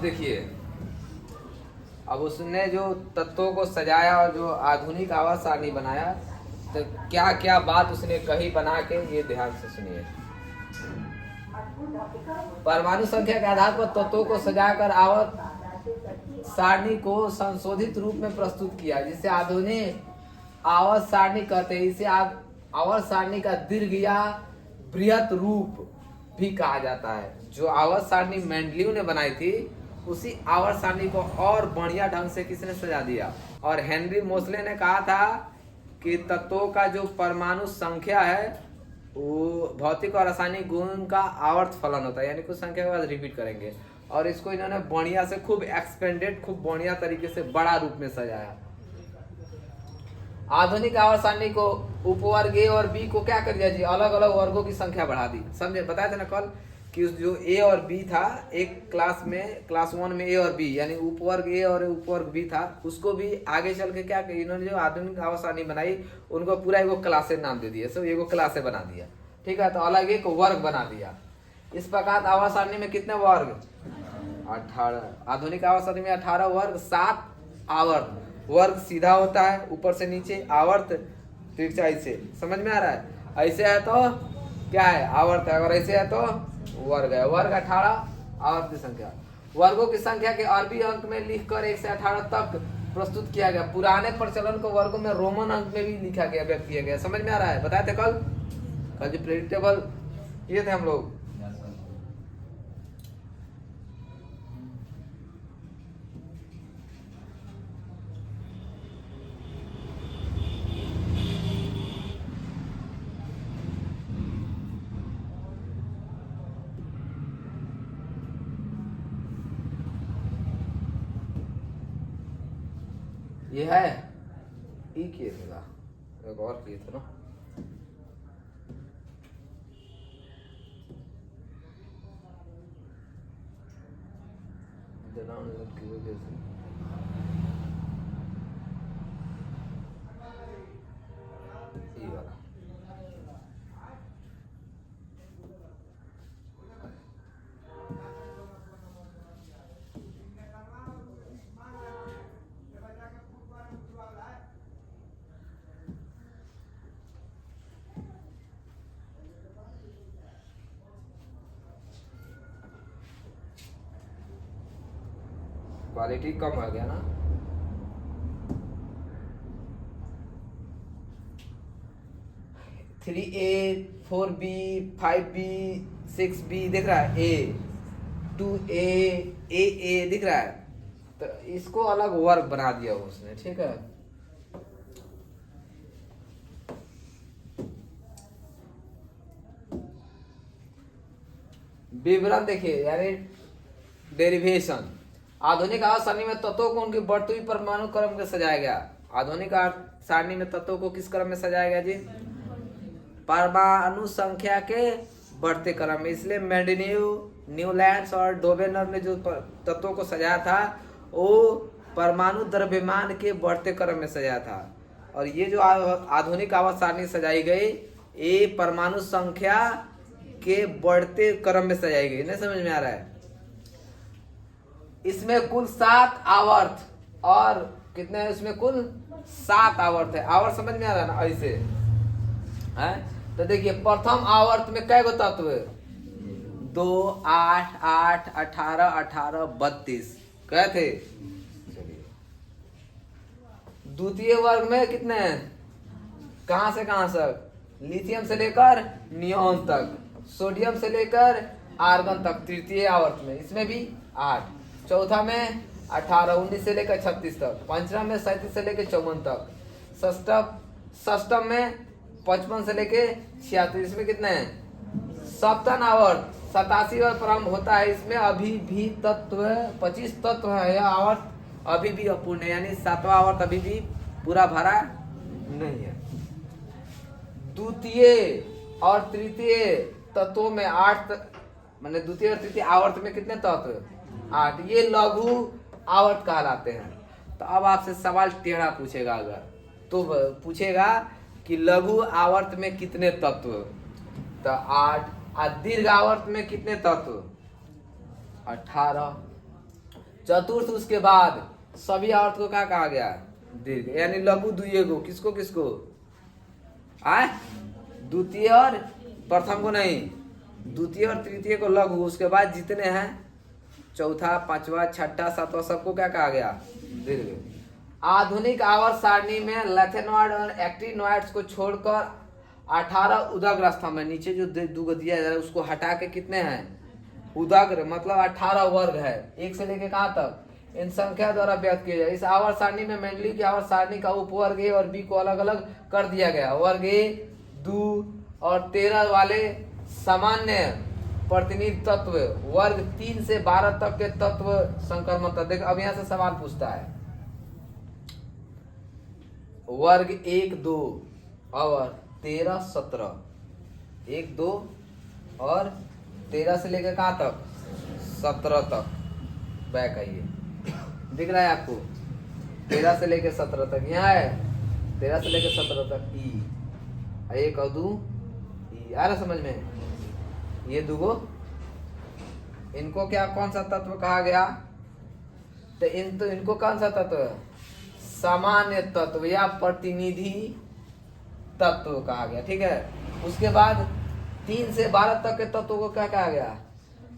देखिए, अब उसने जो तत्वों को सजाया और जो आधुनिक आवाज सारणी बनाया, तो क्या क्या बात उसने कही बना के, ये ध्यान से सुनिए। परमाणु संख्या के आधार पर तत्वों को सजाकर आवर्त सारणी को संशोधित रूप में प्रस्तुत किया, जिसे आधुनिक आवर्त सारणी कहते हैं। इसे आवर्त सारणी का दीर्घ या बृहत रूप भी कहा जाता है। जो आवर्त सारणी मेंडलीव ने बनाई थी, उसी आवर्त सारणी को और बढ़िया ढंग से किसने सजा दिया। और हेनरी मोसले ने कहा था कि तत्वों का जो परमाणु संख्या है वो भौतिक और रासायनिक गुण का आवर्त फलन होता है, यानी कुछ संख्या के बाद रिपीट करेंगे। और इसको इन्होंने बढ़िया से खूब एक्सपेंडेड, खूब बढ़िया तरीके से बड़ा रूप में सजाया। आधुनिक आवर्त सारणी को उपवर्ग ए और बी को क्या कर दिया जी, अलग अलग वर्गों की संख्या बढ़ा दी। समझे, बताया था ना कल कि जो ए और बी था, एक क्लास में, क्लास 1 में ए और बी यानी उपवर्ग ए और उपवर्ग बी था, उसको भी आगे चल के क्या इन्होंने जो आधुनिक आवर्त सारणी बनाई, उनको पूरा एगो क्लासे नाम दे दिया, सब एगो क्लासे बना दिया। ठीक है, तो अलग एक वर्ग बना दिया। इस प्रकार आवर्त सारणी में कितने वर्ग, 18। आधुनिक आवर्त सारणी में 18 वर्ग, 7 आवर्त। वर्ग सीधा होता है ऊपर से नीचे, आवर्त तिरछाई से। समझ में आ रहा है? ऐसे है तो क्या है, आवर्त है, अगर ऐसे है तो वर्ग है। वर्ग 18 आवर्त की संख्या। वर्गों की संख्या के अरबी अंक में लिखकर 1 से 18 तक प्रस्तुत किया गया। पुराने प्रचलन को वर्गों में रोमन अंक में भी लिखा गया, व्यक्त किया गया। समझ में आ रहा है? बताए थे कल जो प्रेडिक्टेबल ये थे हम लोग। ये है ई किए थे ना, एक और किए थे ना, ई वाला। क्वालिटी कम आ गया ना। थ्री ए, 4B, 5B, 6B दिख रहा है, ए 2A, ए दिख रहा है। तो इसको अलग वर्ग बना दिया उसने। ठीक है, विवरण देखिए, यानी डेरिवेशन। आधुनिक आवर्त सारणी में तत्वों को उनकी बढ़ती हुई परमाणु क्रम में सजाया गया। आधुनिक आवर्त सारणी में तत्वों को किस क्रम में सजाया गया जी, परमाणु संख्या के बढ़ते क्रम में। इसलिए मेंडेलीव, न्यूलैंड्स और डोबेनर ने जो तत्वों को सजाया था, वो परमाणु द्रव्यमान के बढ़ते क्रम में सजाया था। और ये जो आधुनिक आवर्त सारणी सजाई गई, ये परमाणु संख्या के बढ़ते क्रम में सजाई गई। नहीं समझ में आ रहा है? इसमें कुल 7 आवर्त, और कितने हैं इसमें, कुल 7 आवर्त है। आवर्त समझ में आ रहा है ना? ऐसे है। तो देखिए, प्रथम आवर्त में कै गो तत्व है, 2, 8, 8, 18, 18, 32 क्या थे। चलिए, द्वितीय वर्ग में कितने हैं, कहां से कहां तक, लिथियम से लेकर नियोन तक, सोडियम से लेकर आर्गन तक। तृतीय आवर्त में इसमें भी 8। चौथा में 18, 19 से लेकर 36 तक। पंचम में 37 से लेकर 54 तक। षष्टम में 55 से लेकर 76। इसमें कितने हैं, सप्तम आवर्त 87 और प्रारंभ होता है। इसमें अभी भी तत्व 25 तत्व है। यह आवर्त अभी भी अपूर्ण है, यानी 7वां आवर्त अभी भी पूरा भरा नहीं है। द्वितीय और तृतीय तत्वों में 8, मतलब द्वितीय और तृतीय आवर्त में कितने तत्व, 8। ये लघु आवर्त कहलाते हैं। तो अब आपसे सवाल टेढ़ा पूछेगा, अगर तो पूछेगा कि लघु आवर्त में कितने तत्व, तो 8। और दीर्घ आवर्त में कितने तत्व, 18। चतुर्थ उसके बाद सभी आवर्त को क्या कहा गया? दीर्घ, यानी लघु द्वितीय को किसको किसको आए? द्वितीय और प्रथम को नहीं, द्वितीय और तृतीय को लघु, उसके बाद जितने हैं चौथा, पांचवा, छठा, सातवां सबको क्या कहा गया? दीर्घ। आधुनिक आवर्त सारणी में लैथेनॉइड और एक्टिनॉइड्स को छोड़कर 18 उदग्र स्तंभ है। नीचे जो दो दिया जा रहा है उसको हटा के कितने हैं? उदग्र मतलब 18 वर्ग है, एक से लेके कहाँ तक? इन संख्या द्वारा व्यक्त किया जाए। इस आवर्त सारणी में मेंडली की आवर्त सारणी का उपवर्ग ए और बी को अलग अलग कर दिया गया। वर्ग ए 2 और 13 वाले सामान्य प्रतिनिधि तत्व, वर्ग 3 से 12 तक के तत्व संक्रमण तत्व। देख अब यहाँ से सवाल पूछता है, वर्ग 1 2 और 13 17, 1 2 और 13 से लेकर कहाँ तक? 17 तक। बैक आइए, दिख रहा है आपको? 13 से लेकर 17 तक यहाँ है, 13 से लेकर 17 तक ई, एक और दो ई। आ रहा समझ में? ये दुगो, इनको क्या कौन सा तत्व कहा गया? तो इनको कौन सा तत्व? सामान्य तत्व या प्रतिनिधि तत्व कहा गया। ठीक है, उसके बाद 3 से 12 तक के तत्व को क्या कहा गया?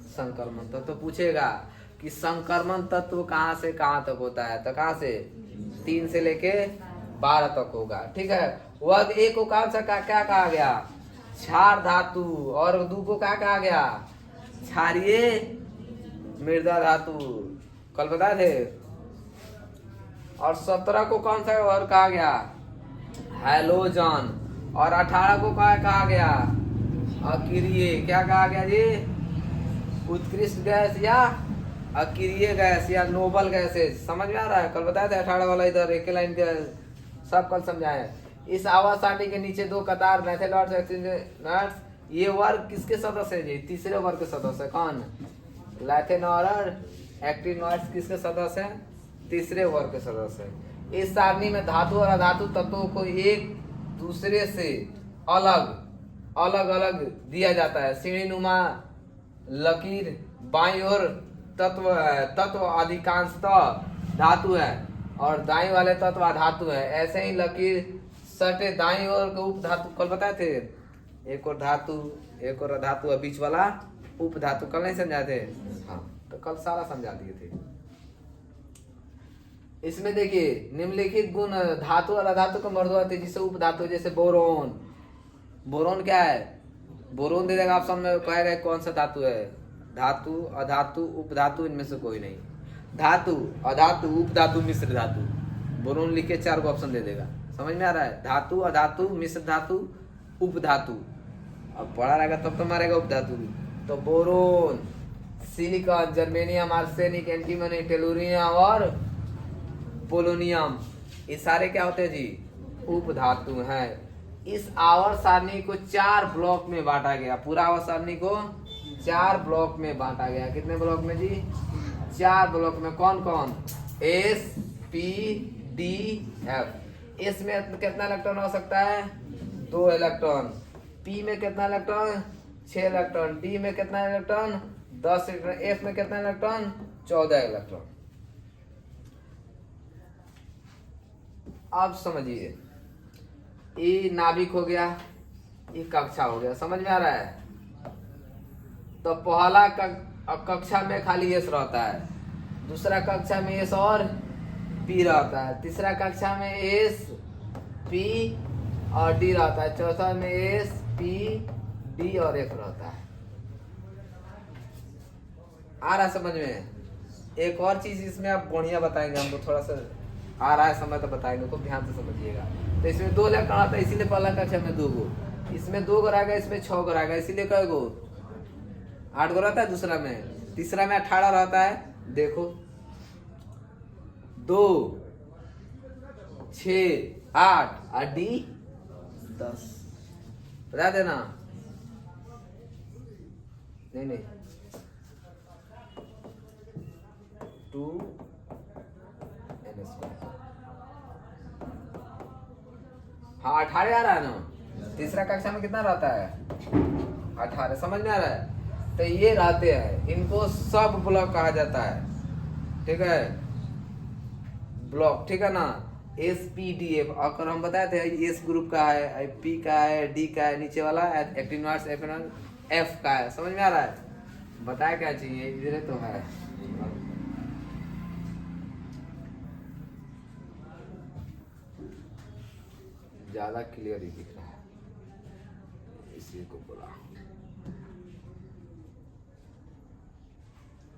संक्रमण तत्व। तो पूछेगा कि संक्रमण तत्व कहाँ से कहाँ तक होता है? तो कहाँ से? 3 से लेके 12 तक होगा। ठीक है, वर्ग ए को कौन सा क्या कहा गया? क्षार धातु। और दू को क्या कहा गया? क्षारीय मृदा धातु, कल बताए थे। और 17 को कौन सा वर्ग कहा गया? हैलोजन। और 18 को क्या कहा गया? अकिरीय। क्या कहा गया जी? उत्कृष्ट गैस या अकिरीय गैस या नोबल गैसेस। समझ में आ रहा है? कल बताया था 18 वाला, इधर एक लाइन के सब कल समझाए। इस आवर्त सारणी के नीचे 2 कतार लैथेनॉइड्स एक्टिनॉइड्स, ये वर्ग किसके सदस्य है जी? तीसरे वर्ग के सदस्य। कौन? लैथेनॉइड और एक्टिनॉइड्स किसके सदस्य हैं? तीसरे वर्ग के सदस्य है। इस सारणी में धातु और अधातु तत्वों को एक दूसरे से अलग अलग दिया जाता है। सीढ़ीनुमा लकीर बाईं ओर तत्व अधिकांशतः धातु है और दाईं वाले तत्व अधातु है। ऐसे ही लकीर सटे दाईं ओर के उप धातु, कल बताए थे, एक और धातु एक और अधातु और बीच वाला उप धातु। कल नहीं समझाए थे? हाँ, तो कल सारा समझा दिए थे। इसमें देखिए निम्नलिखित गुण धातु और अधातु का मर्दवाती जिसे उप धातु, जैसे बोरोन। बोरोन क्या है? बोरोन दे देगा ऑप्शन में, कहेगा कौन सा धातु है? धातु, अधातु, उप धातु, इनमें से कोई नहीं। धातु, अधातु, उप धातु, मिश्र धातु। बोरोन लिख के 4 को ऑप्शन दे देगा। समझ में आ रहा है? धातु, अधातु, मिश्र धातु, उप धातु। अब पढ़ा रहेगा तब तो मारेगा उप धातु भी। तो boron, silicon, germanium, arsenic, antimony, tellurium और पोलोनियम, ये सारे क्या होते हैं जी? उप धातु हैं। इस आवर्त सारणी को 4 ब्लॉक में बांटा गया। पूरा आवर्त सारणी को 4 ब्लॉक में बांटा गया। कितने ब्लॉक में जी? 4 ब्लॉक में। कौन कौन? S, P, D, F. S में कितना इलेक्ट्रॉन हो सकता है? 2 इलेक्ट्रॉन। पी में कितना इलेक्ट्रॉन? 6 इलेक्ट्रॉन। डी में कितना इलेक्ट्रॉन? 10 इलेक्ट्रॉन। एफ में कितना इलेक्ट्रॉन? 14 इलेक्ट्रॉन। अब समझिए, ये नाभिक हो गया, ये कक्षा हो गया। समझ में आ रहा है? तो पहला कक्षा में खाली एस रहता है, दूसरा कक्षा में एस और पी रहता है, तीसरा कक्षा में एस, पी और डी रहता है, चौथा में एस, पी, डी और एफ रहता है। आ रहा समझ में? एक और चीज इसमें आप बढ़िया बताएंगे हमको, थोड़ा सा आ रहा है समय तो बताएंगे, खूब ध्यान से समझिएगा। तो इसमें 2 इलेक्ट्रॉन आता है, इसीलिए पहला कक्षा में 2 गो, इसमें 2 गो रहेगा, इसमें 6 गो रहेगा, इसीलिए कई गो? 8 गो रहता है दूसरा में। तीसरा में 18 रहता है। देखो 2, 6, 8 और डी 10। बता देना। नहीं 2 हाँ 18 आ रहा है ना। तीसरा कक्षा में कितना रहता है? 18। समझ में आ रहा है? तो ये रहते हैं, इनको सब ब्लॉक कहा जाता है। ठीक है, ब्लॉक, ठीक है ना। SPDF, अगर हम बताए थे एस ग्रुप का है, पी का है, डी का है, नीचे वाला एक्टिनोइड्स एफ का है। समझ में आ रहा है? बताया क्या चाहिए, इधर तो है। ज्यादा क्लियर ही दिख रहा है इसी को बोला,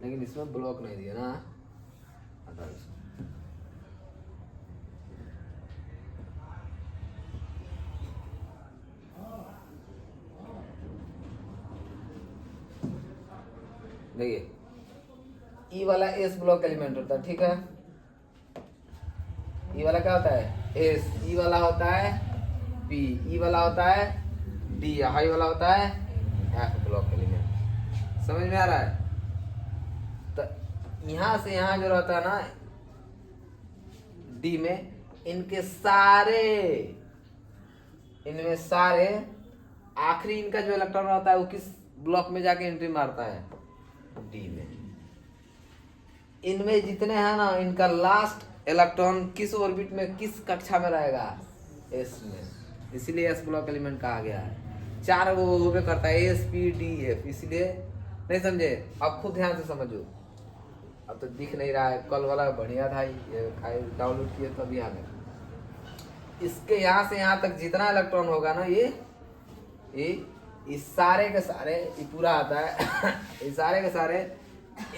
लेकिन इसमें ब्लॉक नहीं दिया ना। देखिए, ई वाला एस ब्लॉक एलिमेंट होता है, ठीक है। ई वाला क्या होता है? एस। ई वाला होता है पी। ई वाला होता है डी। हाई वाला होता है एफ ब्लॉक एलिमेंट। समझ में आ रहा है? तो यहां से यहां जो रहता है ना डी में, इनमें सारे आखिरी इनका जो इलेक्ट्रॉन रहता है वो किस ब्लॉक में जाके एंट्री मारता है? डी में। इनमें जितने हैं ना, इनका लास्ट इलेक्ट्रॉन किस ऑर्बिट में, किस कक्षा में रहेगा? एस में। इसीलिए एस ब्लॉक एलिमेंट कहा गया है। 4 वो होबे करता है, एस पी डी एफ। इसलिए नहीं समझे? अब खुद ध्यान से समझो। अब तो दिख नहीं रहा है, कल वाला बढ़िया था, ये डाउनलोड किए तभी आ गया। इसके यहाँ से यहाँ तक जितना इलेक्ट्रॉन होगा ना, ये इस सारे के सारे, ये पूरा आता है ये सारे के सारे,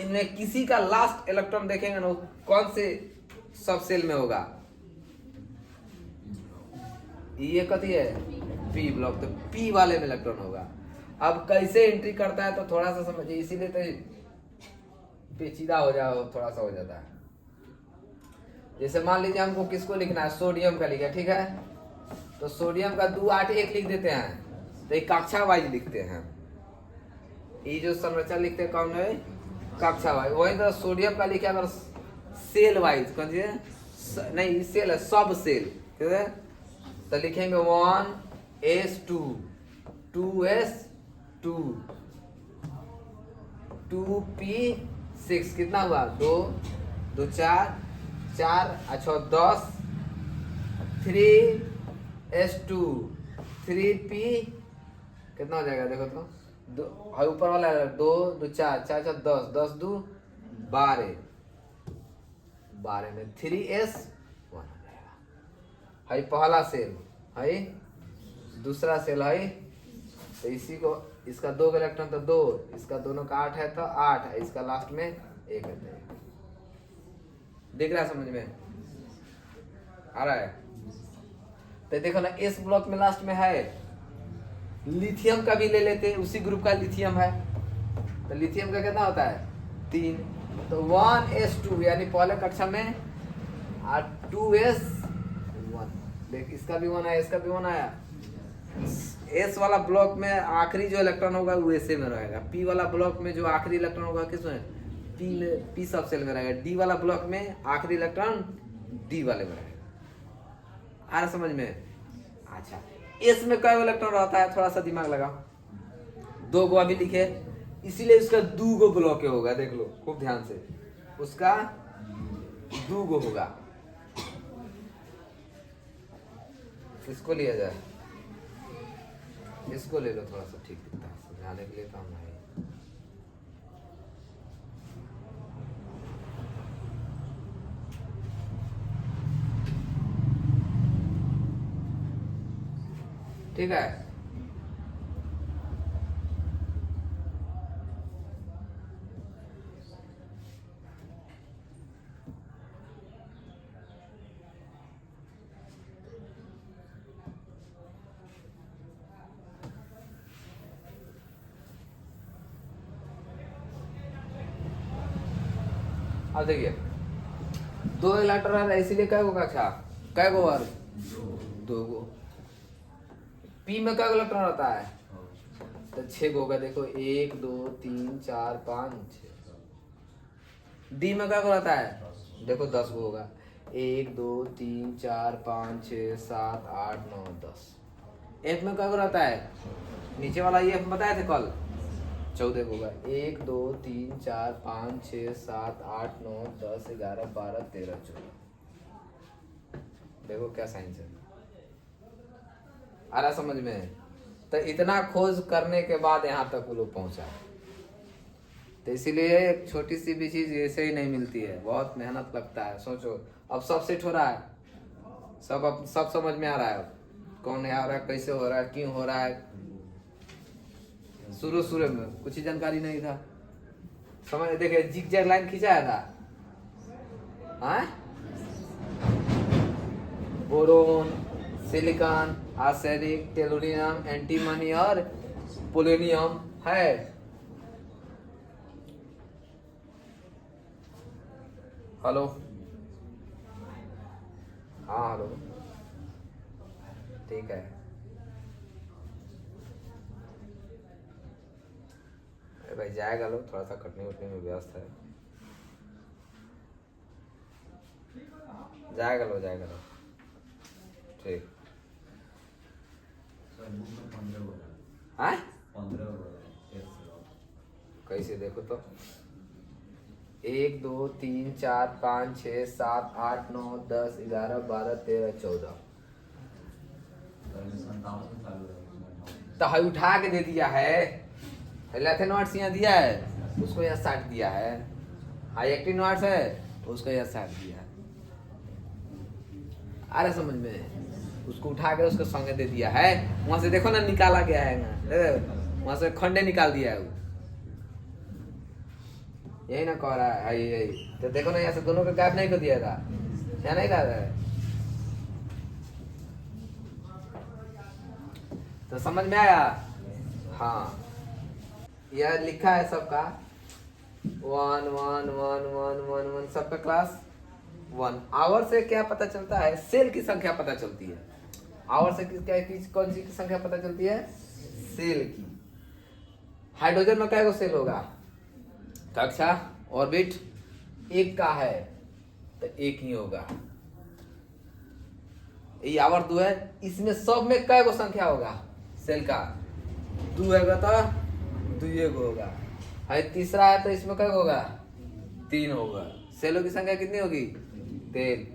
इनमें किसी का लास्ट इलेक्ट्रॉन देखेंगे ना, कौन से सब सेल में होगा? ये कथी है? P block. तो पी वाले में इलेक्ट्रॉन होगा। अब कैसे एंट्री करता है तो थोड़ा सा समझिए, इसीलिए तो पेचीदा हो जाओ, थोड़ा सा हो जाता है। जैसे मान लीजिए हमको किसको लिखना है, सोडियम का लिखा, ठीक है। तो सोडियम का 2 8 1 लिख देते हैं, तो एक कक्षा वाइज लिखते हैं। ये जो संरचना लिखते हैं कौन है? कक्षा वाइज। वही तो सोडियम का लिखे अगर सेल वाइज, कौन सी नहीं सेल है, सब सेल, ठीक है। तो लिखेंगे 1s2 2s2 2p6, कितना हुआ? 2 2 4 4 अच्छा 10 3s2 3p कितना हो जाएगा? देखो तो ऊपर वाला 2 2 4 4 4 10 10 2 12 12 में 3s1 हो जाएगा। हाई पहला सेल, हाई दूसरा सेल, हाई तो इसी को, इसका 2 का इलेक्ट्रॉन तो 2, इसका दोनों का 8 है तो 8 है, इसका लास्ट में 1 है। दिख रहा है? समझ में आ रहा है? तो देखो ना, इस ब्लॉक में लास्ट में है लिथियम का भी ले लेते, उसी ग्रुप का लिथियम है। तो लिथियम का कितना होता है? 3। तो 1s2 यानी पहले कक्षा में 2s1। देख, इसका भी 1 आया, इसका भी 1 आया। एस वाला ब्लॉक में आखिरी जो इलेक्ट्रॉन होगा वो एस में रहेगा। पी वाला ब्लॉक में जो आखिरी इलेक्ट्रॉन होगा किसमें? पी में, पी सब सेल में रहेगा। डी वाला ब्लॉक में आखिरी इलेक्ट्रॉन डी वाले में रहेगा। आ रहा समझ में? अच्छा, एस में कई इलेक्ट्रॉन रहता है? थोड़ा सा दिमाग लगाओ। 2 गो अभी लिखे, इसीलिए उसका 2 गो ब्लॉक होगा। देख लो खूब ध्यान से, उसका 2 गो होगा। किसको लिया जाए? इसको ले लो, थोड़ा सा ठीक दिखता है, समझाने के लिए काम है। ठीक है, अब देखिए 2 इलेक्ट्रॉन है, इसीलिए कै गो कक्षा, कै गो वर्ग? 2 गो। पी में कै गो इलेक्ट्रॉन रहता है? तो 6 गो होगा। देखो 1 2 3 4 5 6। डी में कै गो रहता है? देखो 10 गो होगा। 1 2 3 4 5 6 7 8 9 10। एफ में कै गो रहता है? नीचे वाला ये बताए थे कल, 14 होगा। 1 2 3 4 5 6 7 8 9 10 11 12 13 14। देखो क्या साइंस है, आ रहा समझ में? तो इतना खोज करने के बाद यहाँ तक वो लोग पहुंचा। तो इसीलिए एक छोटी सी भी चीज ऐसे ही नहीं मिलती है, बहुत मेहनत लगता है। सोचो अब सब सेट हो रहा है, सब समझ में आ रहा है, कौन आ रहा है, कैसे हो रहा है, क्यों हो रहा है। शुरू में कुछ ही जानकारी नहीं था, समझ देखे जिग जैग लाइन खिंचाया था। हाँ? Boron, silicon, arsenic, tellurium, antimony और पोलोनियम है। हेलो, हाँ हेलो, ठीक है। अरे भाई जाएगा लोग, थोड़ा सा कटने उठने में व्यस्त है। जाएगा लो ठीक। हाँ? कैसे देखो तो 1 2 3 4 5 6 7 8 9 10 11 12 13 14। तो हाई उठा के दे दिया है, लेथेनॉट्स यहाँ दिया है, उसको यहाँ 60 दिया है। हाई एक्टिव नॉट्स है, उसको यहाँ 60 दिया है। आ रहा समझ में? उसको उठा के उसको संगे दे दिया है। वहां से देखो ना निकाला गया है, वहां से खंडे निकाल दिया है वो। यही ना कह रहा है, यही तो देखो ना, यहाँ से दोनों का गैप नहीं कर दिया था, क्या नहीं कह रहा है? तो समझ में आया? हाँ, यह लिखा है सबका 1 1 1 1 1 1 सबका क्लास 1। आवर से क्या पता चलता है? सेल की संख्या पता चलती है। आवर से कौन सी संख्या पता चलती है? सेल की। हाइड्रोजन में क्या सेल होगा? कक्षा ऑर्बिट एक का है तो एक ही होगा। ये आवर 2 है, इसमें सब में क्या संख्या होगा सेल का? 2 है तो 2 होगा। और तीसरा है तो इसमें क्या होगा? 3 होगा। सेलों की संख्या कितनी होगी? 3।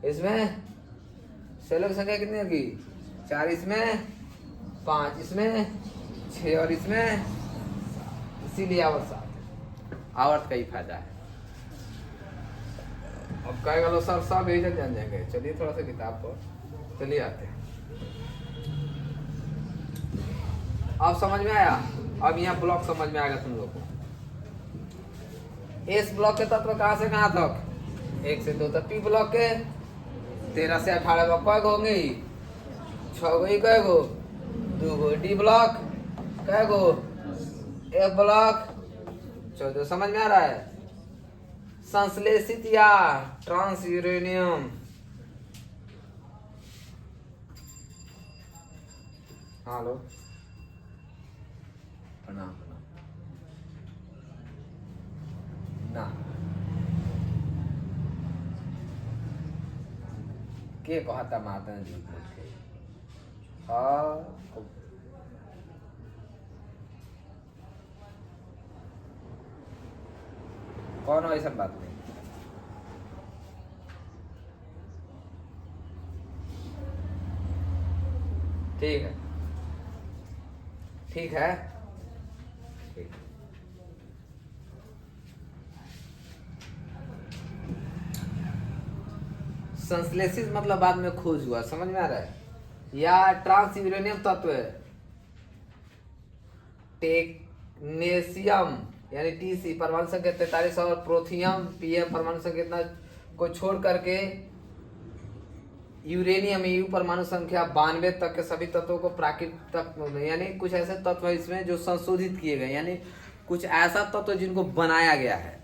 इसमें सेलों की संख्या कितनी होगी? 4, इसमें 5, इसमें 6 और इसमें, इसीलिए आवर्त 7। आवर्त का ही फायदा है। अब कहेगा लोग सर सब यही तक जान जाएंगे। चलिए थोड़ा सा किताब पर चलिए आते हैं। अब समझ में आया? अब यहाँ ब्लॉक समझ में आएगा तुम लोग को। इस ब्लॉक के तत्व कहाँ से कहाँ तक? 1 से 2 तक। पी ब्लॉक के 13 से 18 कै गो होंगे? 6 गो। कै गो? 2 गो। डी ब्लॉक कै गो? F block 14। समझ में आ रहा है? संश्लेषित या ट्रांस यूरेनियम, हाँ लो प्रणाम ना के कहता माता जी के। कौन हो? ऐसा बात नहीं। ठीक है, ठीक है, ठीक। संश्लेषित मतलब बाद में खोज हुआ। समझ में आ रहा है? या ट्रांस यूरेनियम तत्व है, टेक्नेशियम यानी टीसी परमाणु संख्या 43 और प्रोथियम पीएम परमाणु संख्या इतना को छोड़ करके यूरेनियम यू परमाणु संख्या 92 तक के सभी तत्वों को प्राकृतिक, यानी कुछ ऐसे तत्व है इसमें जो संशोधित किए गए, यानी कुछ ऐसा तत्व जिनको बनाया गया है।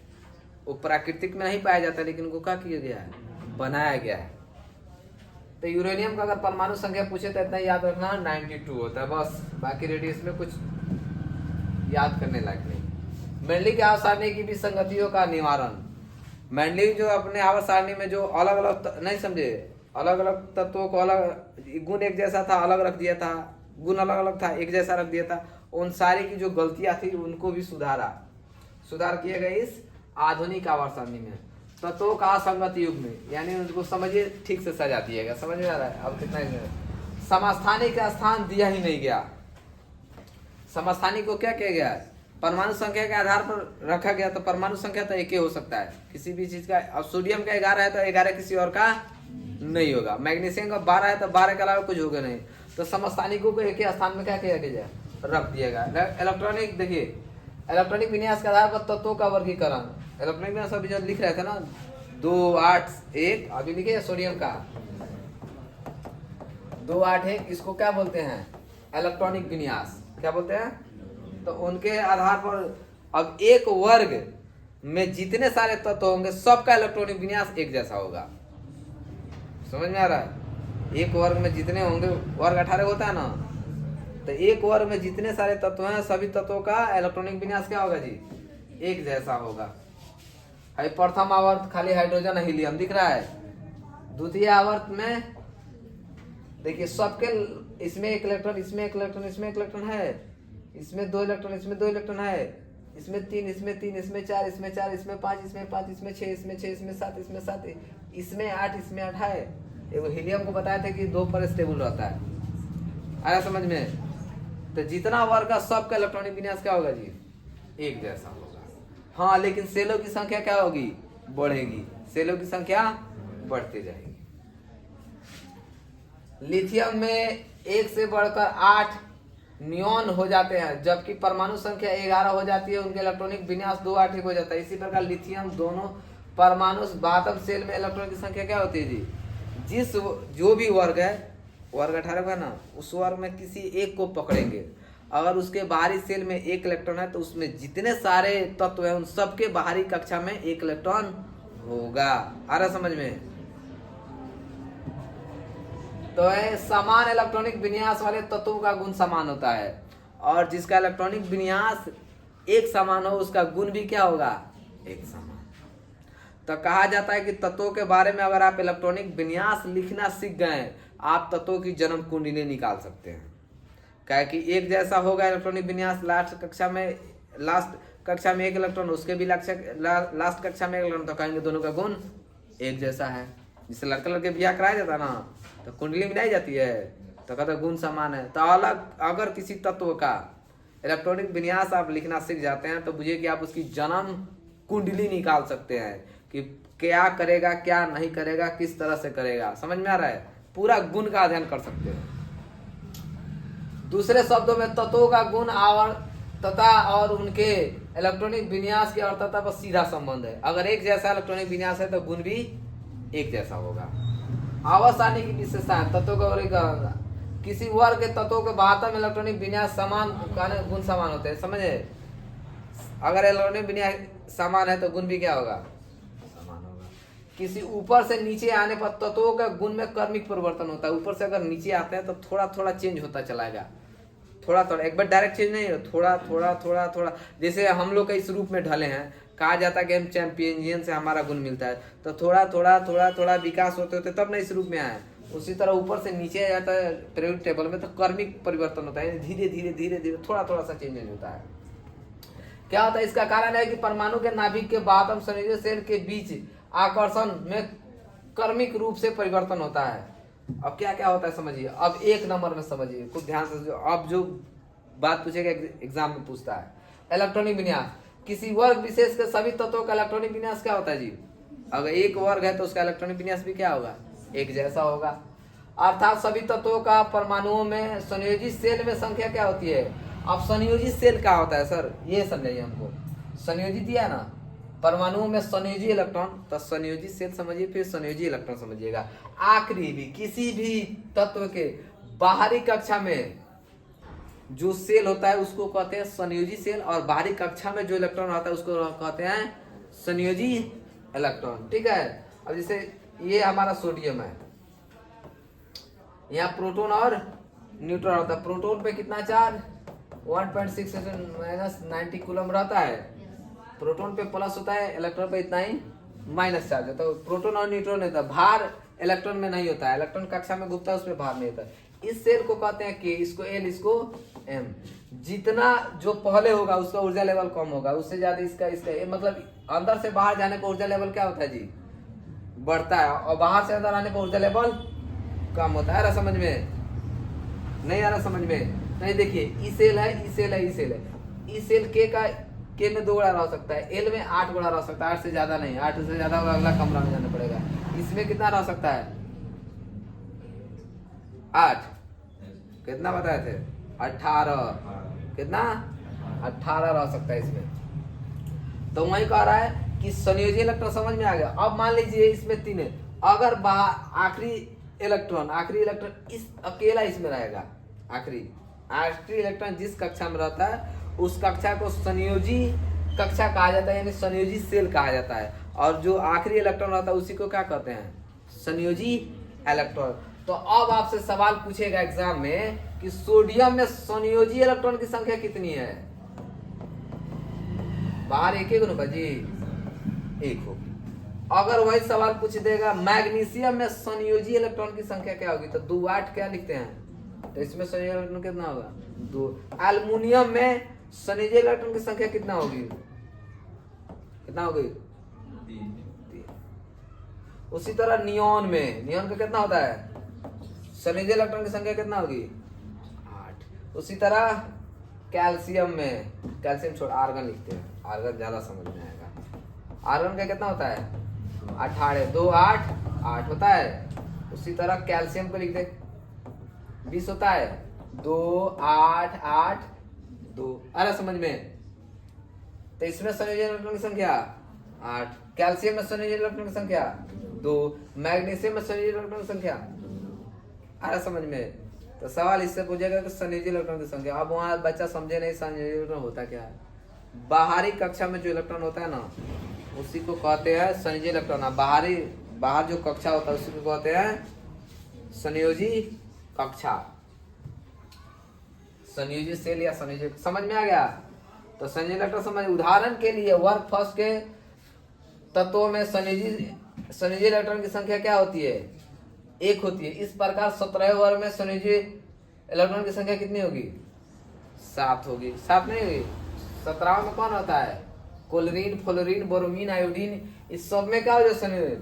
वो प्राकृतिक में नहीं पाया जाता, लेकिन उनको क्या किया गया है? बनाया गया है। तो यूरेनियम का अगर परमाणु संख्या पूछे तो इतना याद रखना 92 होता है बस। बाकी रेडियस में कुछ याद करने लायक नहीं। मेंडली के आवर्त सारणी की भी संगतियों का निवारण। मेंडली जो अपने आवर्त सारणी में जो अलग अलग नहीं समझे, अलग अलग तत्वों को अलग गुण एक जैसा था अलग रख दिया था, गुण अलग अलग था एक जैसा रख दिया था, उन सारी की जो गलतियां थी उनको भी सुधार किए गए इस आधुनिक आवर्त सारणी में। तत्वों का असंगत युग में, यानी उनको समझिए ठीक से सजा दिएगा। समझ में आ रहा है? अब कितना समस्थानी का स्थान दिया ही नहीं गया। समस्थानी को क्या किया गया? परमाणु संख्या के आधार पर रखा गया। तो परमाणु संख्या तो एक ही हो सकता है किसी भी चीज का। अब सोडियम का 11 है तो 11 किसी और का नहीं होगा। मैग्नीशियम का 12 है तो 12 के अलावा कुछ होगा नहीं। तो समस्थानिकों को एक ही स्थान में क्या किया गया? रख दिया गया। इलेक्ट्रॉनिक, देखिए इलेक्ट्रॉनिक विन्यास के आधार पर तत्वों का वर्गीकरण। इलेक्ट्रॉनिक विन्यास अभी जो लिख रहे थे ना 2 8 1, अभी लिखे सोडियम का 2 8 1, इसको क्या बोलते हैं? इलेक्ट्रॉनिक विन्यास। क्या बोलते हैं? तो उनके आधार पर अब एक वर्ग में जितने सारे तत्व होंगे सबका इलेक्ट्रॉनिक विन्यास एक जैसा होगा। समझ में आ रहा है? एक वर्ग में जितने होंगे, वर्ग 18 होता है ना, तो एक वर्ग में जितने सारे तत्व हैं सभी तत्वों का इलेक्ट्रॉनिक विन्यास क्या होगा जी? एक जैसा होगा। प्रथम आवर्त खाली हाइड्रोजन हीलियम दिख रहा है। द्वितीय आवर्त में देखिए सबके इसमें एक इलेक्ट्रॉन, इसमें एक इलेक्ट्रॉन, इसमें एक इलेक्ट्रॉन है, इसमें 2 इलेक्ट्रॉन, इसमें 2 इलेक्ट्रॉन है, इसमें 3, इसमें 3, इसमें 4, इसमें 4, इसमें 5, इसमें 5, इसमें 6, इसमें 6, इसमें 7, इसमें 7, इसमें 8, इसमें 8 है। एगो हीलियम को बताया था कि 2 पर स्टेबल रहता है। आया समझ में? तो जितना वर्ग का सबका इलेक्ट्रॉनिक विन्यास क्या होगा जी? एक जैसा होगा। हाँ, लेकिन सेलों की संख्या क्या होगी? बढ़ेगी। सेलों की संख्या बढ़ती जाएगी। लिथियम में 1 से बढ़कर 8 नियॉन हो जाते हैं, जबकि परमाणु संख्या 11 हो जाती है। उनके इलेक्ट्रॉनिक विन्यास 2 8 1 हो जाता है। इसी प्रकार लिथियम दोनों परमाणु बातम सेल में इलेक्ट्रॉन की संख्या क्या होती है जी? जिस जो भी वर्ग है, वर्ग 18 का ना, उस वर्ग में किसी एक को पकड़ेंगे। अगर उसके बाहरी सेल में 1 इलेक्ट्रॉन है तो उसमें जितने सारे तत्व हैं उन सबके बाहरी कक्षा में 1 इलेक्ट्रॉन होगा। आ रहा समझ में? तो है समान इलेक्ट्रॉनिक विन्यास वाले तत्वों का गुण समान होता है, और जिसका इलेक्ट्रॉनिक विन्यास एक समान हो उसका गुण भी क्या होगा? एक समान। तो कहा जाता है कि तत्वों के बारे में अगर आप इलेक्ट्रॉनिक विन्यास लिखना सीख गए, आप तत्वों की जन्म कुंडली निकाल सकते हैं। क्या कि एक जैसा होगा इलेक्ट्रॉनिक विन्यास। लास्ट कक्षा में 1 इलेक्ट्रॉन, उसके भी लास्ट कक्षा में 1 इलेक्ट्रॉन, तो कहेंगे दोनों का गुण एक जैसा है। जिससे लड़का लड़के ब्याह कराया जाता है ना, तो कुंडली मिलाई जाती है, तो कहते गुण समान है। तो अलग अगर किसी तत्व का इलेक्ट्रॉनिक विन्यास आप लिखना सीख जाते हैं तो बुझिए कि आप उसकी जन्म कुंडली निकाल सकते हैं कि क्या करेगा, क्या नहीं करेगा, किस तरह से करेगा। समझ में आ रहा है? पूरा गुण का अध्ययन कर सकते हैं। दूसरे शब्दों में तत्वों का गुण आवर्तता और उनके इलेक्ट्रॉनिक विन्यास की आवर्तता पर सीधा संबंध है। अगर एक जैसा इलेक्ट्रॉनिक विन्यास है तो गुण भी एक जैसा होगा। आवर्त सारणी की विशेषताएं, तत्वों का वर्गीकरण। किसी वर्ग के तत्वों के बाहर में इलेक्ट्रॉनिक विन्यास समान, गुण समान होते हैं। समझे? अगर इलेक्ट्रॉनिक विन्यास समान है तो गुण भी क्या होगा? समान होगा। किसी ऊपर से नीचे आने पर तत्वों का गुण में क्रमिक परिवर्तन होता है। ऊपर से अगर नीचे आते हैं तो थोड़ा थोड़ा चेंज होता चलाएगा, थोड़ा थोड़ा, एक बार डायरेक्ट चेंज नहीं, थोड़ा थोड़ा थोड़ा थोड़ा। जैसे हम लोग का इस रूप में ढले हैं, कहा जाता है कि हम चैंपियन से हमारा गुण मिलता है, तो थोड़ा थोड़ा थोड़ा थोड़ा विकास होते होते तब ना इस रूप में आए। उसी तरह ऊपर से नीचे जाता है पीरियोडिक टेबल में तो क्रमिक परिवर्तन होता है, धीरे धीरे धीरे धीरे थोड़ा थोड़ा सा चेंज होता है। क्या होता है? इसका कारण है कि परमाणु के नाभिक के बातम संयोजी सेल के बीच आकर्षण में क्रमिक रूप से परिवर्तन होता है। अब क्या क्या होता है समझिए। अब 1 नंबर में समझिए, कुछ ध्यान से। अब जो बात पूछेगा एग्जाम में पूछता है, इलेक्ट्रॉनिक विन्यास। किसी वर्ग विशेष के सभी तत्वों का इलेक्ट्रॉनिक विन्यास क्या होता है जी? अगर एक वर्ग है तो उसका इलेक्ट्रॉनिक विन्यास भी क्या होगा? एक जैसा होगा। अर्थात सभी तत्वों का परमाणुओं में संयोजी सेल में संख्या क्या होती है? अब संयोजी सेल क्या होता है सर? ये समझिए हमको। संयोजी दिया ना, परमाणुओं में संयोजी इलेक्ट्रॉन, तो संयोजी सेल समझिए, फिर संयोजी इलेक्ट्रॉन समझिएगा। आखिरी भी किसी भी तत्व के बाहरी कक्षा में जो सेल होता है उसको कहते हैं संयोजी सेल, और बाहरी कक्षा में जो इलेक्ट्रॉन होता है उसको कहते हैं संयोजी इलेक्ट्रॉन। ठीक है? अब जैसे ये हमारा सोडियम है, यहाँ प्रोटॉन और न्यूट्रॉन होता है। प्रोटॉन पे कितना चार्ज? 1.6 - 90 कूलम रहता है। प्रोटॉन पे प्लस होता है, इलेक्ट्रॉन पे इतना ही माइनस चार्ज होता है। तो प्रोटॉन और न्यूट्रॉन होता है, भार इलेक्ट्रॉन में नहीं होता है। इलेक्ट्रॉन कक्षा में घूमता है, उसमें भार नहीं होता है। इस सेल को कहते हैं के, इसको एल, इसको एम। जितना जो पहले होगा उसका ऊर्जा लेवल कम होगा, उससे ज्यादा इसका मतलब अंदर से बाहर जाने पर ऊर्जा लेवल क्या होता है जी, बढ़ता है, और बाहर से अंदर आने पर ऊर्जा लेवल कम होता है। आ रहा समझ में? नहीं आ रहा समझ में? नहीं, देखिए ई सेल है, ई सेल है, ई सेल है। ई सेल के में 2 गुणा रह सकता है, एल में 8 गुणा रह सकता है, 8 से ज्यादा नहीं, 8 से ज्यादा होगा अगला कमरा में जाना पड़ेगा। इसमें कितना रह सकता है? 8, कितना बताए थे? 18, कितना? 18 रह सकता है इसमें। तो वही कह रहा है कि संयोजी इलेक्ट्रॉन, समझ में आ गया? अब मान लीजिए इसमें 3 है, अगर आखिरी इलेक्ट्रॉन इस अकेला इसमें रहेगा, आखिरी इलेक्ट्रॉन जिस कक्षा में रहता है उस कक्षा को संयोजी कक्षा कहा जाता है, यानी संयोजी सेल कहा जाता है। और जो आखिरी इलेक्ट्रॉन रहता है उसी को क्या कहते हैं? संयोजी इलेक्ट्रॉन। तो अब आपसे सवाल पूछेगा एग्जाम में कि सोडियम में संयोजी इलेक्ट्रॉन की संख्या कितनी है? बाहर एक होगा जी, 1 होगी। अगर वही सवाल पूछ देगा मैग्नीशियम में संयोजी इलेक्ट्रॉन की संख्या क्या होगी, तो 2 8 क्या लिखते हैं, तो इसमें संयोजी इलेक्ट्रॉन कितना होगा? 2। एल्युमिनियम में संयोजी इलेक्ट्रॉन की संख्या कितना होगी? कितना होगी? 3। उसी तरह नियोन का कितना होता है? संयोजी इलेक्ट्रॉन की संख्या कितना होगी? 8। उसी तरह कैल्शियम में, कैल्शियम छोड़ आर्गन लिखते हैं, आर्गन ज्यादा समझ में आएगा। आर्गन का कितना होता है? 18, 2 8 8 होता है। उसी तरह कैल्शियम को लिख दे, 20 होता है, 2 8 8 2। अरे समझ में? तो इसमें संयोजी इलेक्ट्रॉन की संख्या 8, कैल्शियम में संयोजी इलेक्ट्रॉन की संख्या 2, मैग्नीशियम में संयोजी इलेक्ट्रॉन की संख्या। अरे समझ में? तो सवाल इससे पूछेगा कि संयोजी इलेक्ट्रॉन की संख्या। अब वहां बच्चा समझे नहीं संयोजी इलेक्ट्रॉन होता क्या है। बाहरी कक्षा में जो इलेक्ट्रॉन होता है ना, उसी को कहते हैं संयोजी इलेक्ट्रॉन। बाहर जो कक्षा होता है उसी को कहते हैं संयोजी कक्षा, संयोजी सेल या संयोजी। समझ में आ गया? तो संयोजी इलेक्ट्रॉन समझ। उदाहरण के लिए वर्क फर्स्ट के तत्वों में संयोजी इलेक्ट्रॉन की संख्या क्या होती है? 1 होती है। इस प्रकार 17 वर्ग में संयोजी इलेक्ट्रॉन की संख्या कितनी होगी? 7 होगी। 7 नहीं होगी? 17 में कौन होता है? Chlorine, fluorine, bromine, iodine. इस सब में क्या हो जाए? संयोजी।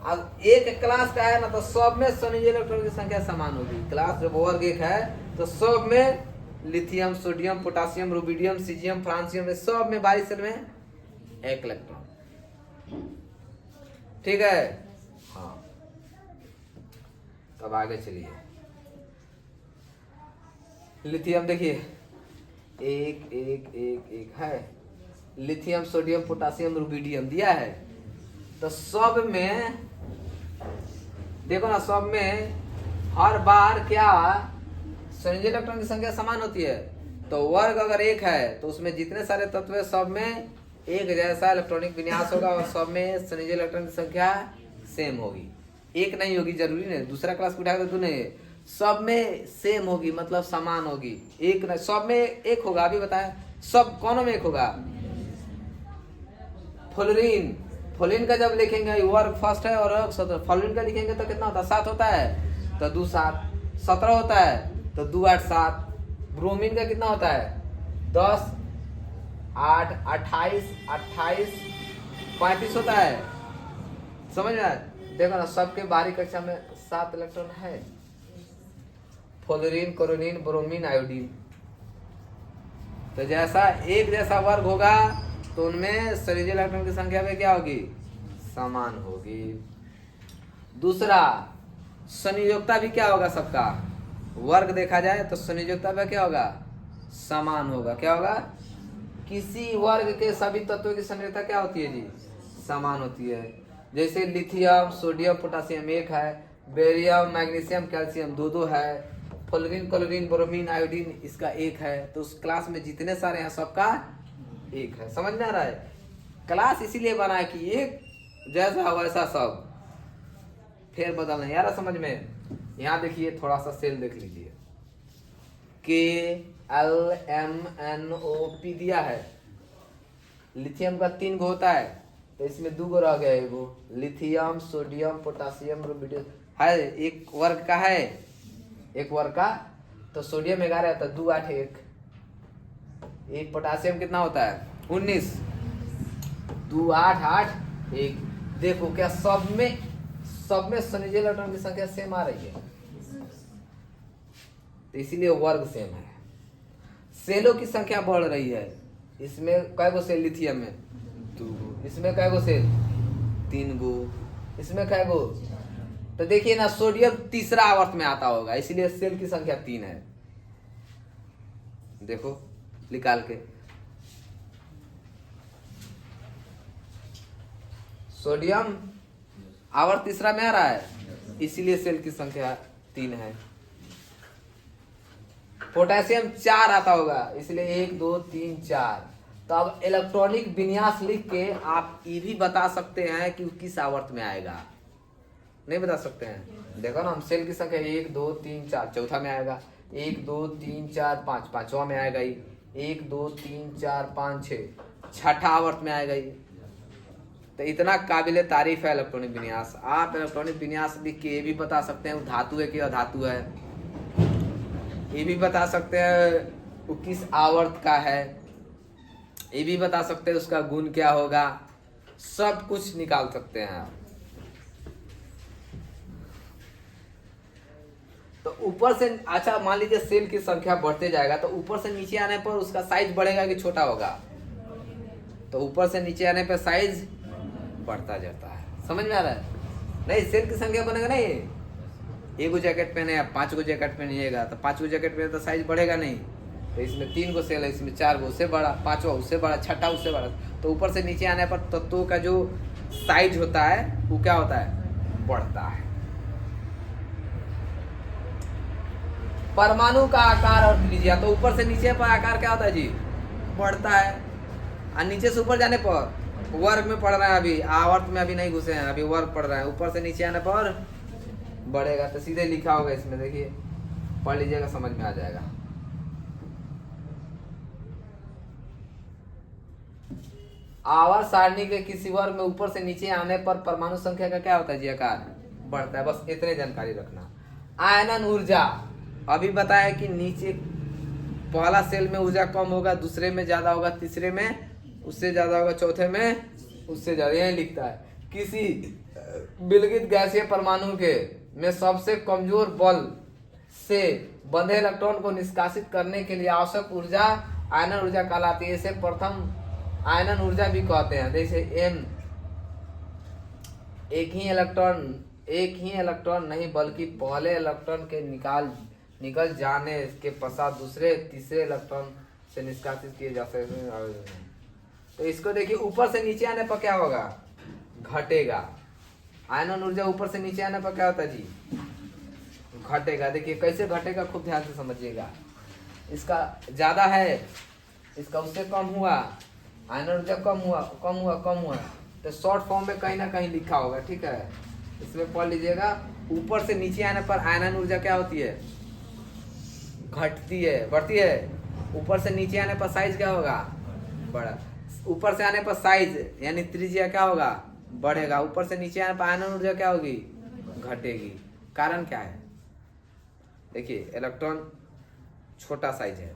अब एक क्लास का है ना, तो सब में संयोजी इलेक्ट्रॉन की संख्या समान होगी। क्लास जब वर्ग 1 है तो सब में lithium, sodium, potassium, rubidium, caesium, francium, सब में 22 सेल में 1 इलेक्ट्रॉन। ठीक है? हाँ, अब आगे चलिए। लिथियम देखिए 1 1 1 1 है। लिथियम, सोडियम, पोटासियम, रुबिडियम दिया है। तो सब में देखो ना, सब में हर बार क्या संयोजी इलेक्ट्रॉन की संख्या समान होती है। तो वर्ग अगर 1 है तो उसमें जितने सारे तत्व है सब में एक जैसा इलेक्ट्रॉनिक विन्यास होगा, और सब में संयोजी इलेक्ट्रॉन की संख्या सेम होगी। 1 नहीं होगी, जरूरी नहीं। दूसरा क्लास को उठाकर तो नहीं, सब में सेम होगी, मतलब समान होगी। 1 नहीं, सब में 1 होगा। अभी बताया सब कौनों में 1 होगा। फ्लोरीन का जब लिखेंगे, वर्ग फर्स्ट है और वर्ग 17, फ्लोरीन का लिखेंगे तो कितना होता है? 7 होता है, तो 2 7। 17 होता है तो 2 8 7। ब्रोमीन का कितना होता है? 10 8 28 28 35 होता है। समझ में आया? देखो ना, सबके बाहरी कक्षा में 7 इलेक्ट्रॉन है। Fluorine, chlorine, bromine, iodine. तो जैसा एक जैसा वर्ग होगा तो उनमें संयोजी इलेक्ट्रॉन की संख्या में क्या होगी? समान होगी। दूसरा, संयोजकता भी क्या होगा? सबका वर्ग देखा जाए तो संयोजकता में क्या होगा? समान होगा। क्या होगा? किसी वर्ग के सभी तत्वों की संयोजकता क्या होती है जी? समान होती है। जैसे लिथियम, सोडियम, पोटासियम 1 है, बेरियम, मैग्नीशियम, कैल्शियम 2 है, फ्लोरीन, क्लोरीन, ब्रोमीन, आयोडीन इसका 1 है। तो उस क्लास में जितने सारे हैं सबका 1 है। समझ में आ रहा है? क्लास इसीलिए बना है कि एक जैसा वैसा सब, फिर बदलना। यार समझ में? यहाँ देखिए, थोड़ा सा सेल देख लीजिए। KLMNO दिया है। लिथियम का 3 गो होता है, तो इसमें 2 गो रह गया। एगो लिथियम, सोडियम, पोटासियम, रुबिडियम है, एक वर्ग का है। एक वर्ग का, तो सोडियम 11 तो 2 8 1, एक पोटासियम कितना होता है 19, 2 8 8 1। देखो क्या सब में संयोजी इलेक्ट्रॉन की संख्या सेम आ रही है, तो इसीलिए वर्ग सेम है। सेलों की संख्या बढ़ रही है, इसमें कै गो सेल लिथियम में 2 गो, इसमें कै गो सेल 3 गो, इसमें कै गो, तो देखिए ना सोडियम तीसरा आवर्त में आता होगा, इसलिए सेल की संख्या 3 है। देखो निकाल के, सोडियम आवर्त तीसरा में आ रहा है, इसीलिए सेल की संख्या 3 है। पोटेशियम 4 आता होगा, इसलिए 1 2 3 4। तो अब इलेक्ट्रॉनिक विन्यास लिख के आप ये भी बता सकते हैं कि किस आवर्त में आएगा, नहीं बता सकते हैं। देखो ना, हम सेल की संख्या 1 2 3 4 चौथा में आएगा, 1 2 3 4 5 पांचवा में आएगा, 1 2 3 4 5 6 छठा आवर्त में आएगा। तो इतना काबिले तारीफ है इलेक्ट्रॉनिक विन्यास। आप इलेक्ट्रॉनिक विन्यास लिख के ये भी बता सकते हैं वो धातु है कि अधातु है, ये भी बता सकते हैं वो किस आवर्त का है, ये भी बता सकते हैं उसका गुण क्या होगा, सब कुछ निकाल सकते हैं आप। तो ऊपर से अच्छा मान लीजिए सेल की संख्या बढ़ते जाएगा, तो ऊपर से नीचे आने पर उसका साइज बढ़ेगा कि छोटा होगा, तो ऊपर से नीचे आने पर साइज बढ़ता जाता है। समझ में आ रहा है? नहीं, सेल की संख्या बनेगा नहीं, एक गो जैकेट पहने आप 5 गो जैकेट पहनिएगा, तो 5 गो जैकेट पहने तो साइज बढ़ेगा नहीं। तो इसमें 3 गो सेल है, इसमें 4 गो, उससे बड़ा, 5वां उससे बड़ा, छठा उससे बड़ा। तो ऊपर से नीचे आने पर तत्वों का जो साइज होता है वो क्या होता है, बढ़ता है। परमाणु का आकार और त्रिज्या, तो ऊपर से नीचे पर आकार क्या होता है जी, बढ़ता है, और नीचे से ऊपर जाने पर वर्ग में पढ़ रहे हैं, अभी आवर्त में अभी नहीं घुसे हैं, अभी वर्ग पढ़ रहे हैं। ऊपर से नीचे आने पर बढ़ेगा, तो सीधे लिखा होगा इसमें, देखिए पढ़ लीजिएगा, समझ में आ जाएगा। आवर्त सारणी के किसी वर्ग में ऊपर से नीचे आने पर परमाणु संख्या का क्या होता है जी, आकार बढ़ता है। बस इतने जानकारी रखना। आयनन ऊर्जा, अभी बताया कि नीचे पहला सेल में ऊर्जा कम होगा, दूसरे में ज्यादा होगा, तीसरे में उससे ज्यादा होगा, चौथे में उससे ज्यादा, यही लिखता है। किसी विलगित गैसीय परमाणु के में सबसे कमजोर बल से बंधे इलेक्ट्रॉन को निष्कासित करने के लिए आवश्यक ऊर्जा आयनन ऊर्जा कहलाती है। इसे प्रथम आयनन ऊर्जा भी कहते हैं। जैसे एम, एक ही इलेक्ट्रॉन नहीं बल्कि पहले इलेक्ट्रॉन के निकल जाने के पश्चात दूसरे तीसरे इलेक्ट्रॉन से निष्कासित किए जा सकते हैं। तो इसको देखिए, ऊपर से नीचे आने पर क्या होगा, घटेगा। आयनन ऊर्जा ऊपर से नीचे आने पर क्या होता है जी, घटेगा। देखिए कैसे घटेगा, खूब ध्यान से समझिएगा। इसका ज्यादा है, इसका उससे कम हुआ, आयनन ऊर्जा कम हुआ, तो शॉर्ट फॉर्म में कहीं ना कहीं लिखा होगा, ठीक है, इसमें पढ़ लीजिएगा। ऊपर से नीचे आने पर आयनन ऊर्जा क्या होती है, घटती है, बढ़ती है। ऊपर से नीचे आने पर साइज क्या होगा, बड़ा। ऊपर से आने पर साइज यानी त्रिज्या क्या होगा, बढ़ेगा। ऊपर से नीचे आने पर आयनन ऊर्जा क्या होगी, घटेगी। कारण क्या है, देखिए इलेक्ट्रॉन छोटा साइज है,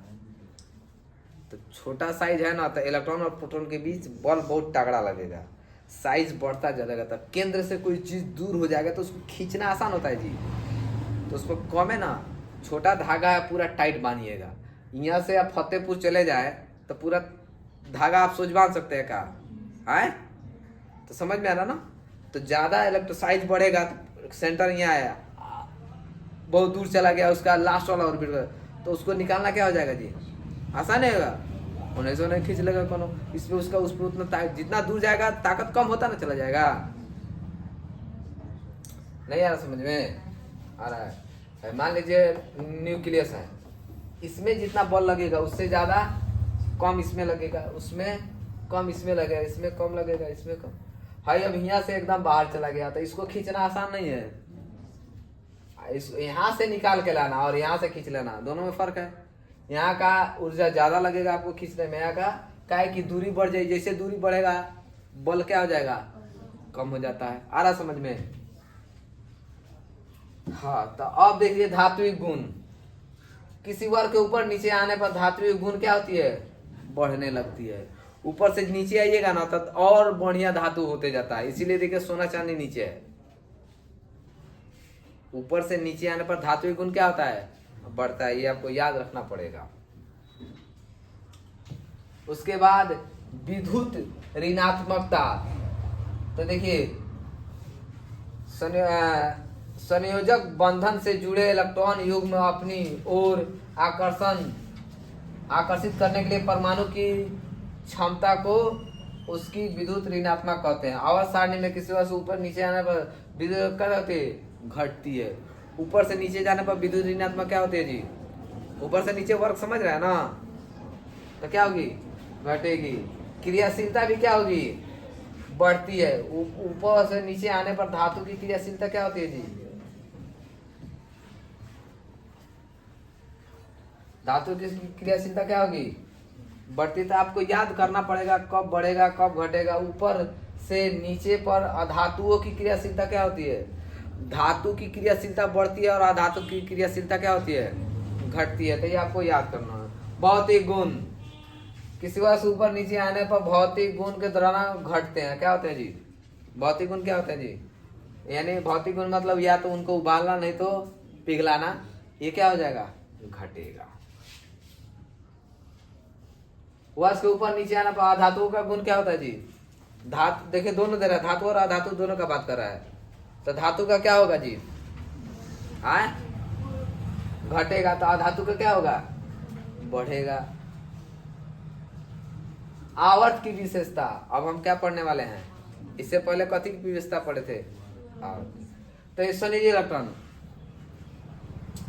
तो छोटा साइज है ना, तो इलेक्ट्रॉन और प्रोटॉन के बीच बल बहुत तगड़ा लगेगा। साइज बढ़ता जाएगा, तब केंद्र से कोई चीज दूर हो जाएगा तो उसको खींचना आसान होता है जी। तो उसको कम है ना, छोटा धागा है, पूरा टाइट बांधिएगा। यहाँ से आप फतेहपुर चले जाए तो पूरा धागा आप सोच बांध सकते हैं, का है, तो समझ में आ रहा ना। तो ज्यादा इलेक्ट्रो साइज बढ़ेगा, तो सेंटर यहाँ आया, बहुत दूर चला गया, उसका लास्ट वाला ऑर्बिट, तो उसको निकालना क्या हो जाएगा जी, आसान नहीं होगा, उन्हें से उन्हें खींच लेगा कोनो। इसमें उसका उस पर उतना जितना दूर जाएगा ताकत कम होता ना चला जाएगा। नहीं आ रहा, समझ में आ रहा है? मान लीजिए न्यूक्लियस है, इसमें जितना बल लगेगा उससे ज्यादा कम इसमें लगेगा, उसमें कम इसमें लगेगा, इसमें कम लगेगा, इसमें कम। भाई अब यहाँ से एकदम बाहर चला गया, तो इसको खींचना आसान नहीं है। यहाँ से निकाल के लाना और यहाँ से खींच लेना, दोनों में फर्क है। यहाँ का ऊर्जा ज्यादा लगेगा आपको खींचने में, यहाँ का है कि दूरी बढ़ जाएगी, जैसे दूरी बढ़ेगा बल क्या हो जाएगा, कम हो जाता है। आ रहा समझ में? हाँ, तो अब देखिए धात्विक गुण। किसी वर्ग के ऊपर नीचे आने पर धात्विक गुण क्या होती है? बढ़ने लगती है। ऊपर से नीचे आइएगा ना तो और बढ़िया धातु होते जाता है। इसीलिए देखिए सोना चांदी नीचे है। ऊपर से नीचे आने पर धात्विक गुण क्या होता है? बढ़ता है। ये आपको याद रखना पड़ेगा। उसके बाद विद्युत ऋणात्मकता। तो देखिए संयोजक बंधन से जुड़े इलेक्ट्रॉन युग्म अपनी ओर आकर्षित करने के लिए परमाणु की क्षमता को उसकी विद्युत ऋणात्मक कहते हैं। आवर्त सारणी में किसी वस्तु ऊपर नीचे आने पर विद्युत क्या होती है? घटती है। ऊपर से नीचे जाने पर विद्युत ऋणात्मक क्या होती है जी? ऊपर से नीचे वर्ग समझ रहा है ना, तो क्या होगी? घटेगी। क्रियाशीलता भी क्या होगी? बढ़ती है। ऊपर से नीचे आने पर धातु की क्रियाशीलता क्या होती है जी? धातु की क्रियाशीलता क्या होगी? बढ़ती। तो आपको याद करना पड़ेगा कब बढ़ेगा कब घटेगा। ऊपर से नीचे पर अधातुओं की क्रियाशीलता क्या होती है? धातु की क्रियाशीलता बढ़ती है और अधातु की क्रियाशीलता क्या होती है? घटती है। तो ये आपको याद करना है। भौतिक गुण। किसी वस्तु ऊपर नीचे आने पर भौतिक गुण के दौरान घटते हैं। क्या होते हैं जी? भौतिक गुण क्या होते हैं जी? यानी भौतिक गुण मतलब या तो उनको उबालना नहीं तो पिघलाना। ये क्या हो जाएगा? घटेगा। वस्तु के ऊपर नीचे आने पर अधातुओं का गुण क्या होता है जी? धातु देखिए दोनों दे रहा है, धातु और अधातु दोनों का बात कर रहा है। तो धातु का क्या होगा जी? आए घटेगा। तो अधातु का क्या होगा? बढ़ेगा। आवर्त की विशेषता। अब हम क्या पढ़ने वाले हैं? इससे पहले कथी की विशेषता पढ़े थे? आवर्त। तो सुनिए इलेक्ट्रॉन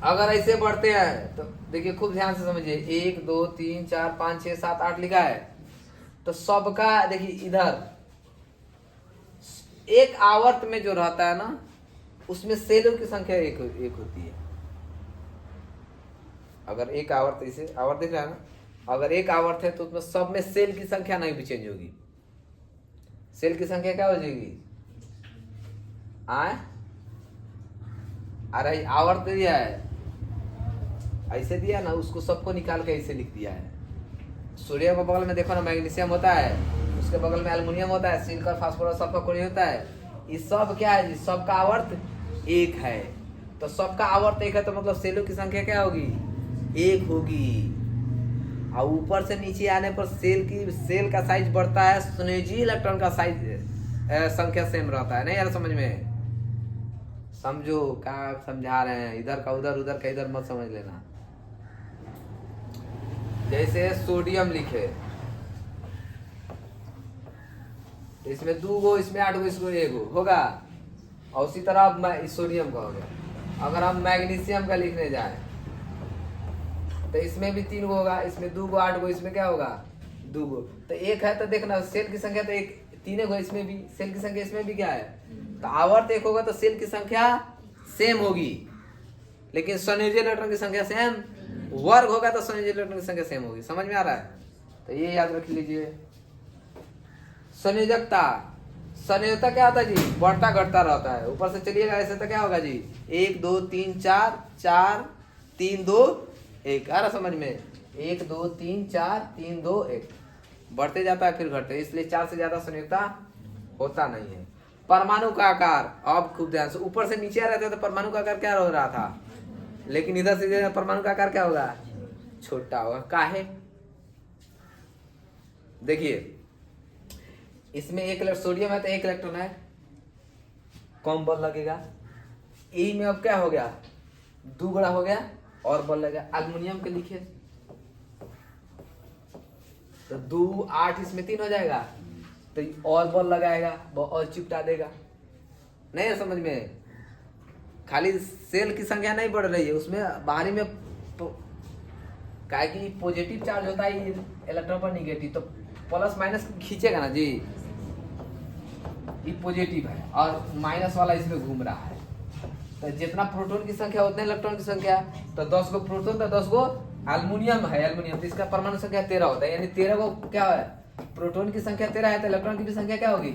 अगर ऐसे बढ़ते हैं तो देखिए खूब ध्यान से समझिए। 1 2 3 4 5 6 7 8 लिखा है। तो सबका देखिए इधर एक आवर्त में जो रहता है ना उसमें सेलों की संख्या एक होती है। अगर एक आवर्त, इसे आवर्त दिख रहा है ना, अगर एक आवर्त है तो उसमें सब में सेल की संख्या नहीं भी चेंज होगी। सेल की संख्या क्या हो जाएगी? अरे आवर्त दिया है, ऐसे दिया ना, उसको सबको निकाल के ऐसे लिख दिया है। सोडियम के बगल में देखो ना मैग्नीशियम होता है, उसके बगल में एल्युमिनियम होता है, सिलिकॉन फास्फोरस सल्फर क्लोरीन होता है। ये सब क्या है जी? सबका आवर्त एक है। तो सबका आवर्त एक है तो मतलब सेलों की संख्या क्या होगी? एक होगी। और ऊपर से नीचे आने पर सेल का साइज बढ़ता है, संयोजी इलेक्ट्रॉन का साइज संख्या सेम रहता है। नहीं यार समझ में? समझो क्या समझा रहे हैं। इधर का उधर, उधर का इधर मत समझ लेना। जैसे सोडियम लिखे तो इसमें 2 गो, इसमें 8 गो, इसको 1 गो होगा। और उसी तरह अब सोडियम का हो गया। अगर हम मैग्नीशियम का लिखने जाए तो इसमें भी 3 गो होगा, इसमें 2 गो, 8 गो, इसमें क्या होगा? 2 गो। तो एक है तो देखना सेल की संख्या तो एक 3 गो, इसमें भी सेल की संख्या, इसमें भी क्या है? तो आवर्त एक होगा तो सेल की संख्या सेम होगी, लेकिन संयोजी इलेक्ट्रॉन की संख्या सेम। वर्ग होगा तो संयोजी इलेक्ट्रॉन की संख्या सेम होगी। समझ में आ रहा है? तो ये याद रख लीजिए। संयोजकता। संयोजकता क्या होता है जी? बढ़ता घटता रहता है। ऊपर से चलिएगा ऐसे तो क्या होगा जी? 1 2 3 4 4 3 2 1। आ रहा समझ में? 1 2 3 4 3 2 1 बढ़ते जाता है फिर घटते, इसलिए 4 से ज्यादा संयोजकता होता नहीं है। परमाणु का आकार। अब खूब ध्यान से, ऊपर से नीचे आ रहे थे तो परमाणु का आकार क्या हो रहा था, लेकिन इधर से परमाणु का आकार क्या होगा? छोटा होगा। काहे? देखिए इसमें एक सोडियम है तो 1 इलेक्ट्रॉन है, कम बल लगेगा। ई में अब क्या हो गया? 2 गुणा हो गया और बल लगेगा। एल्युमिनियम के लिखे तो 2 8, इसमें 3 हो जाएगा तो और बल लगाएगा और चिपटा देगा। नहीं है समझ में? खाली सेल की संख्या नहीं बढ़ रही है, उसमें बाहरी में काहे कि पॉजिटिव चार्ज होता है इलेक्ट्रॉन पर निगेटिव, तो प्लस माइनस खींचेगा ना जी। ये पॉजिटिव है और माइनस वाला इसमें घूम रहा है। तो जितना प्रोटॉन की संख्या उतने इलेक्ट्रॉन की संख्या। तो 10 गो प्रोटॉन तो 10 गो एल्युमिनियम है। एल्युमिनियम तो इसका परमाणु संख्या 13 होता है, यानी 13 को क्या है? प्रोटॉन की संख्या 13 है तो इलेक्ट्रॉन की भी संख्या क्या होगी?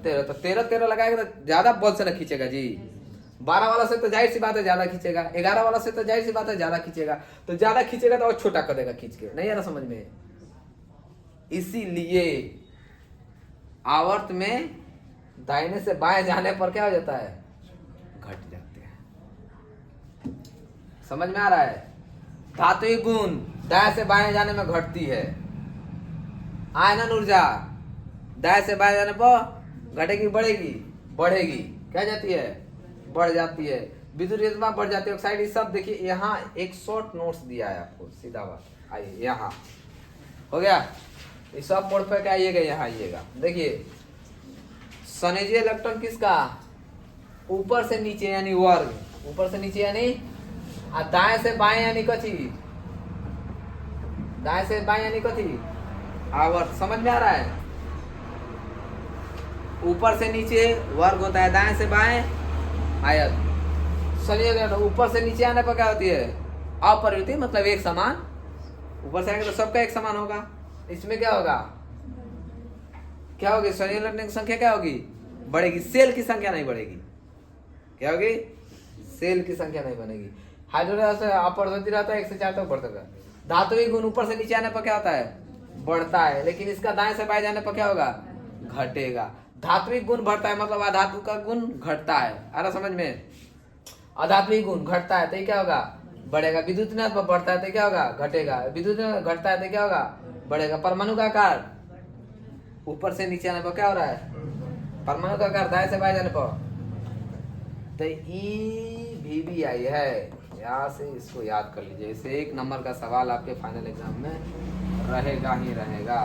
13। तो 13 लगाएगा तो ज्यादा बल से ना खींचेगा जी। 12 वाला से तो जाहिर सी बात है ज्यादा खींचेगा, 11 वाला से तो जाहिर सी बात है ज्यादा खींचेगा, तो ज्यादा खींचेगा तो और छोटा कर देगा खींच के, नहीं आ रहा समझ में। इसीलिए आवर्त में दाहिने से बाएं जाने पर क्या हो जाता है, घट जाते हैं। समझ में आ रहा है। धात्विक गुण दाएं से बाएं जाने में घटती है, आयनन ऊर्जा दाएं से बाएं जाने पर घटेगी बढ़ेगी, बढ़ेगी, क्या जाती है, बढ़ जाती है। विद्युत ऊर्जा बढ़ जाती है, ऑक्साइड, ये सब देखिए। यहाँ एक शॉर्ट नोट्स दिया है आपको, सीधा बात। आइए यहाँ हो गया, इस सब बोर्ड पे क्या आइएगा, यहाँ आइएगा। देखिए स्वनिजीय इलेक्ट्रॉन किसका, ऊपर से नीचे यानी वर्ग, ऊपर से नीचे यानी दाएं से बाएं यानी कथी, दाएं से बाएं यानी कथी, आवर्त। समझ में आ रहा है। ऊपर से नीचे वर्ग होता है, दाएं से बाएं आयत। चलिए ऊपर से नीचे आने पर क्या होती है, अपरिवर्ती, मतलब एक समान। ऊपर से आएंगे तो सबका एक समान होगा। इसमें क्या होगा, क्या होगी, स्वयं इलेक्ट्रॉन की संख्या क्या होगी, बढ़ेगी, सेल की संख्या नहीं बढ़ेगी। क्या होगी, सेल की संख्या नहीं बनेगी। हाइड्रोजन से अपरिवर्ती रहता है, 1 से 4 तक बढ़ता है। धात्विक गुण ऊपर से नीचे आने पर क्या होता है, बढ़ता है, लेकिन इसका दाएं से बाएं जाने पर क्या होगा, घटेगा। धात्विक गुण बढ़ता है मतलब अधातु का गुण घटता है, आ रहा समझ में। अधात्विक गुण घटता है तो ये क्या होगा, बढ़ेगा। विद्युत बढ़ता है तो क्या होगा, घटेगा। विद्युत घटता है तो क्या होगा, बढ़ेगा। परमाणु का आकार ऊपर से नीचे आने पर क्या हो रहा है, परमाणु का आकार दाएं से बाएं जाने पर, तो EVBI है। यहाँ से इसको याद कर लीजिए, इसे 1 नंबर का सवाल आपके फाइनल एग्जाम में रहेगा ही रहेगा।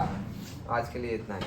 आज के लिए इतना ही।